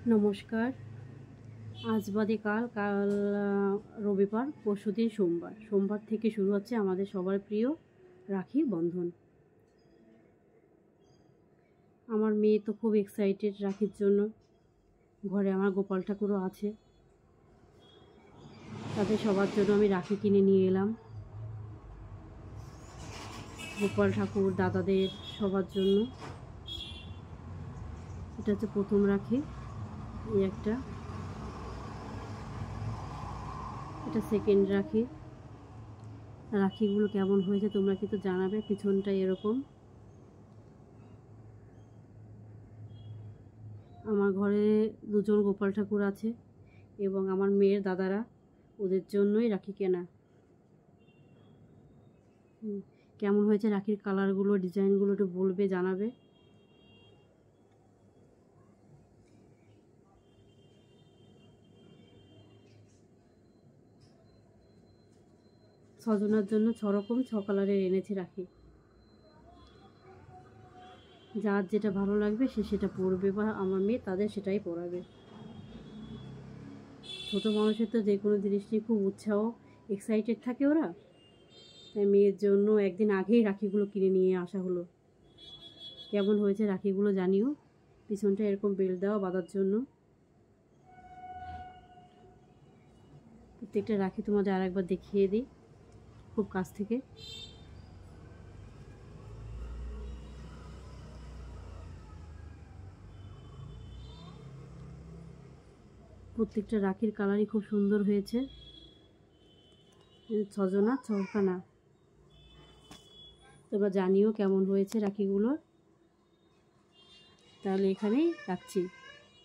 নমস্কার। আজ বাদে কাল, রবিবার, পরশুদিন সোমবার। সোমবার থেকে শুরু হচ্ছে আমাদের সবার প্রিয় রাখি বন্ধন। আমার মেয়ে তো খুব এক্সাইটেড রাখির জন্য। ঘরে আমার গোপাল ঠাকুরও আছে, তাদের সবার জন্য আমি রাখি কিনে নিয়ে এলাম। গোপাল ঠাকুর, দাদাদের সবার জন্য। এটা হচ্ছে প্রথম রাখি, এই একটা। এটা সেকেন্ড রাখি। রাখিগুলো কেমন হয়েছে তোমরা কিন্তু জানাবে। পিছনটা এরকম। আমার ঘরে দুজন গোপাল ঠাকুর আছে এবং আমার মেয়ের দাদারা, ওদের জন্যই রাখি কেনা। কেমন হয়েছে রাখির কালারগুলো, ডিজাইনগুলো একটু বলবে, জানাবে। ছজনের জন্য 6 রকম 6 কালারের এনেছি রাখি। যার যেটা ভালো লাগবে সে সেটা পরবে, বা আমার মেয়ে তাদের সেটাই পরাবে। ছোটো মানুষের তো যে কোনো জিনিস নিয়ে খুব উৎসাহ, এক্সাইটেড থাকে ওরা। তাই মেয়ের জন্য একদিন আগেই রাখিগুলো কিনে নিয়ে আসা হলো। কেমন হয়েছে রাখিগুলো জানিও। পিছনটা এরকম বেল্ট দেওয়া বাঁধার জন্য। প্রত্যেকটা রাখি তোমাদের আরেকবার দেখিয়ে দিই খুব কাছ থেকে। প্রত্যেকটা রাখির কালারই খুব সুন্দর হয়েছে। 6জনা 6খানা। তোমরা জানিও কেমন হয়েছে রাখিগুলো। তাহলে এখানেই রাখছি।